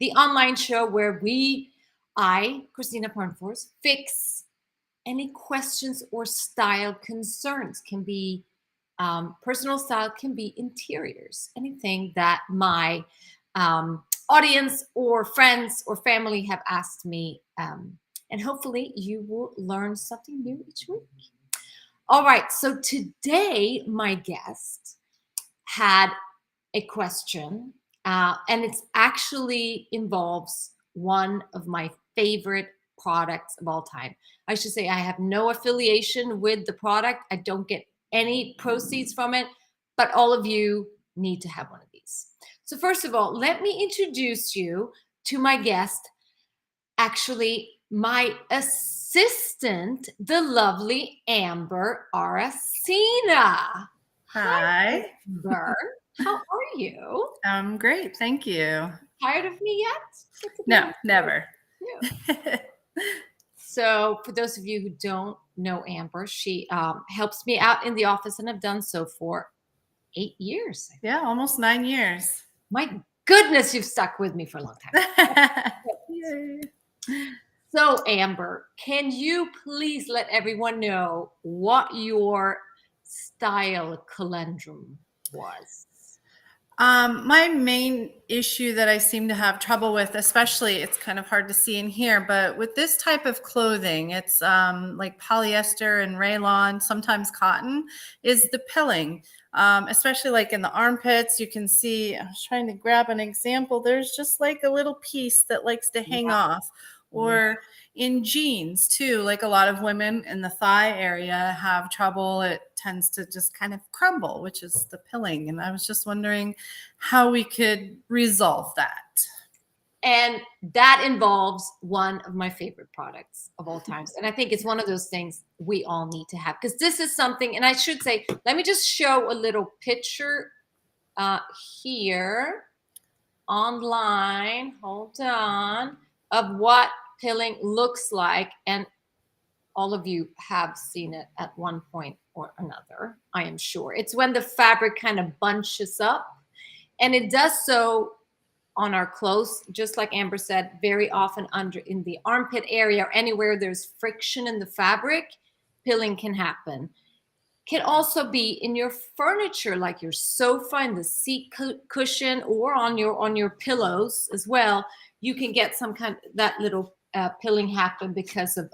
the online show where I, Christina Parnfors, fix any questions or style concerns. Can be personal style, can be interiors, anything that my audience or friends or family have asked me. And hopefully you will learn something new each week. All right, so today my guest had a question, and it actually involves one of my favorite products of all time. I should say I have no affiliation with the product. I don't get any proceeds from it, but all of you need to have one of these. So first of all, let me introduce you to my guest, actually my assistant, the lovely Amber Aracena. Hi. Amber. How are you? I'm great. Thank you. Tired of me yet? No, never. So for those of you who don't know Amber, she helps me out in the office and I've done so for 8 years. Yeah, almost 9 years. My goodness, you've stuck with me for a long time. Yay. So Amber, can you please let everyone know what your style conundrum was? My main issue that I seem to have trouble with, especially, it's kind of hard to see in here, but with this type of clothing, it's like polyester and rayon, sometimes cotton, is the pilling. Especially like in the armpits, you can see, I was trying to grab an example, there's just like a little piece that likes to hang off. Or in jeans too, like a lot of women in the thigh area have trouble. It tends to just kind of crumble, which is the pilling. And I was just wondering how we could resolve that. And that involves one of my favorite products of all times. And I think it's one of those things we all need to have, because this is something, and I should say, let me just show a little picture here online, hold on, of what pilling looks like. And all of you have seen it at one point or another, I am sure. It's when the fabric kind of bunches up, and it does so on our clothes, just like Amber said, very often under in the armpit area or anywhere there's friction in the fabric, pilling can happen. Can also be in your furniture, like your sofa and the seat cushion, or on your pillows as well. You can get some kind of that little pilling happen because of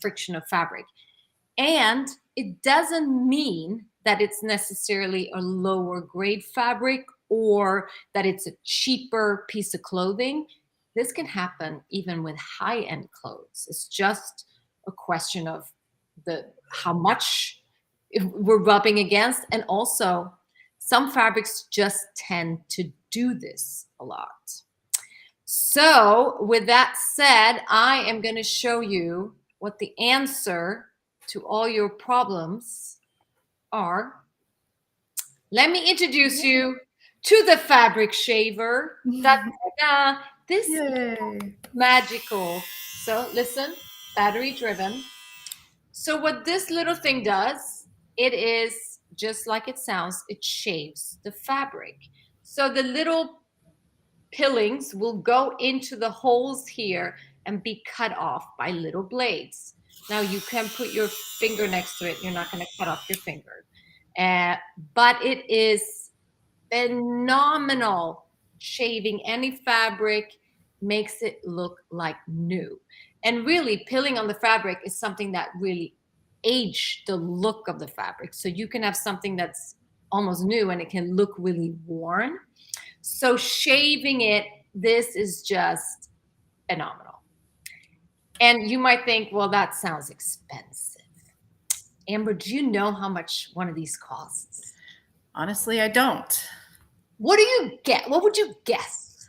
friction of fabric. And it doesn't mean that it's necessarily a lower grade fabric or that it's a cheaper piece of clothing. This can happen even with high-end clothes. It's just a question of how much we're rubbing against. And also, some fabrics just tend to do this a lot. So with that said, I am going to show you what the answer to all your problems are. Let me introduce you to the fabric shaver. This is magical. So listen, battery driven. So what this little thing does, it is just like it sounds, it shaves the fabric. So the little pillings will go into the holes here and be cut off by little blades. Now you can put your finger next to it. You're not going to cut off your finger. But it is phenomenal. Shaving any fabric makes it look like new. And really, pilling on the fabric is something that really aged the look of the fabric. So you can have something that's almost new and it can look really worn. So shaving it, this is just phenomenal. And you might think, well, that sounds expensive. Amber, do you know how much one of these costs? Honestly, I don't. What do you get? What would you guess?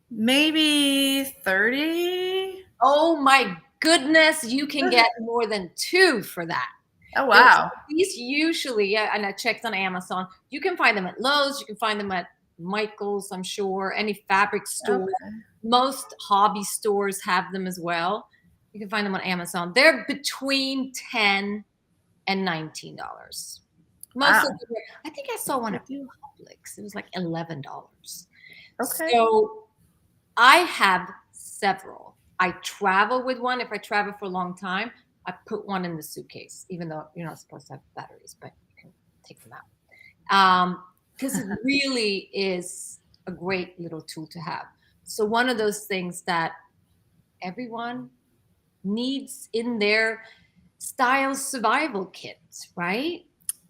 Maybe 30. Oh my goodness, you can get more than 2 for that. Oh, wow. These usually, and I checked on Amazon, you can find them at Lowe's, you can find them at Michael's, I'm sure, any fabric store. Okay. Most hobby stores have them as well. You can find them on Amazon. They're between $10 and $19. Most of them, I think I saw one at Publix. It was like $11. Okay. So I have several. I travel with one. If I travel for a long time, I put one in the suitcase, even though you're not supposed to have batteries, but you can take them out. Because it really is a great little tool to have. So one of those things that everyone needs in their style survival kit, right?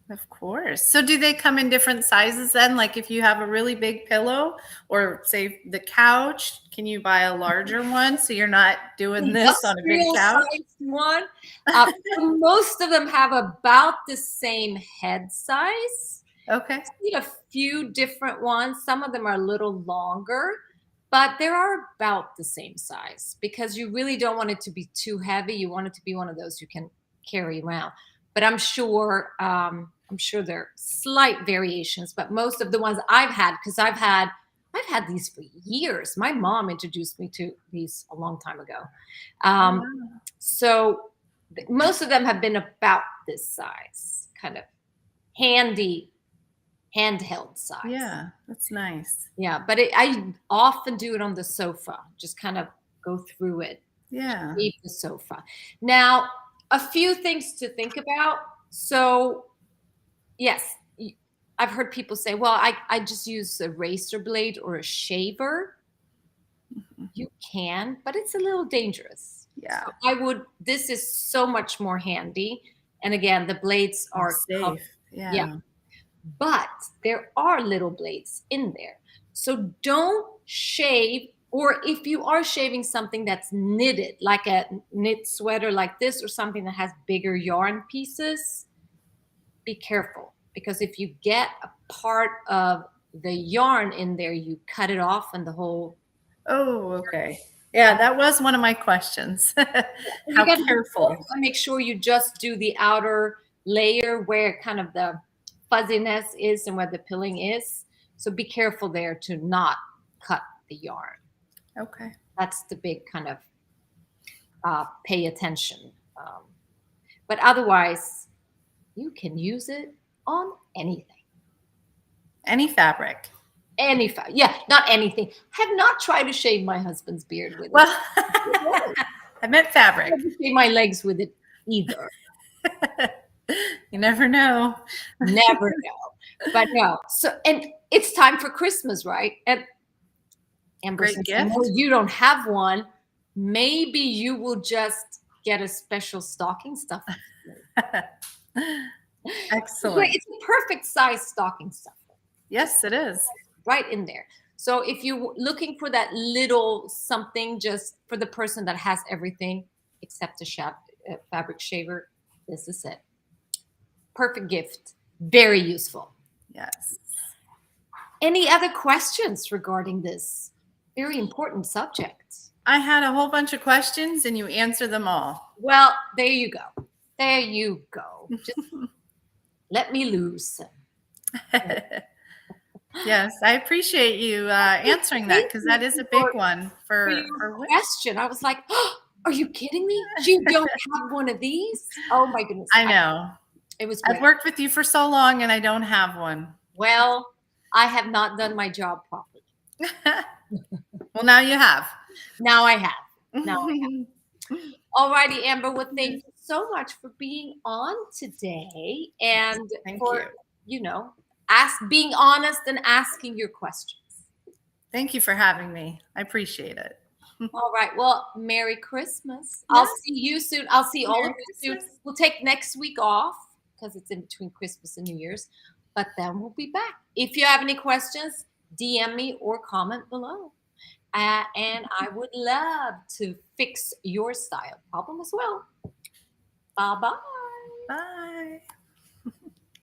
Of course. So do they come in different sizes then? Like if you have a really big pillow or say the couch, can you buy a larger one so you're not doing this on a big Industrial couch? sized one. Most of them have about the same head size. Okay. See a few different ones. Some of them are a little longer, but they are about the same size because you really don't want it to be too heavy. You want it to be one of those you can carry around. But I'm sure there are slight variations. But most of the ones I've had, because I've had these for years. My mom introduced me to these a long time ago. Oh, Um, wow. so most of them have been about this size, kind of handy handheld size. Yeah, that's nice. Yeah, but I often do it on the sofa, just kind of go through it, Yeah. leave the sofa. Now, a few things to think about. So, yes, I've heard people say, well, I just use a razor blade or a shaver. You can, but it's a little dangerous. Yeah. So this is so much more handy. And again, the blades Oh, are covered. safe. Yeah, Yeah. but there are little blades in there. So don't shave, or if you are shaving something that's knitted, like a knit sweater like this, or something that has bigger yarn pieces, be careful. Because if you get a part of the yarn in there, you cut it off and the whole. Oh, okay. Yeah, that was one of my questions. You How got to be careful. careful and make sure you just do the outer layer where kind of the fuzziness is and where the pilling is. So be careful there to not cut the yarn. Okay. That's the big kind of pay attention. But otherwise, you can use it on anything. Any fabric. Yeah, not anything. I have not tried to shave my husband's beard with Well, it. I meant I fabric. haven't shaved my legs with it either. You never know. Never know. But no. So, and it's time for Christmas, right? And Amber, Great since I know gift. you don't have one, maybe you will just get a special stocking stuffer. Excellent. It's a perfect size stocking stuffer. Yes, it is. Right in there. So if you're looking for that little something just for the person that has everything except a fabric shaver, this is it. Perfect gift. Very useful. Yes. Any other questions regarding this very important subject? I had a whole bunch of questions and you answered them all. Well, there you go. There you go. Just let me loose. Yes, I appreciate you answering that because that is a big one For for your women. question. I was like, oh, are you kidding me? You don't have one of these? Oh my goodness. I know. It was great. I've worked with you for so long and I don't have one. Well, I have not done my job properly. Well, now you have. Now I have. Now I have. All righty, Amber. Well, thank you so much for being on today and Thank for, you. being honest and asking your questions. Thank you for having me. I appreciate it. All right. Well, Merry Christmas. I'll see you soon. I'll see all of Merry you soon. Christmas. We'll take next week off because it's in between Christmas and New Year's, but then we'll be back. If you have any questions, DM me or comment below. And I would love to fix your style problem as well. Bye-bye. Bye.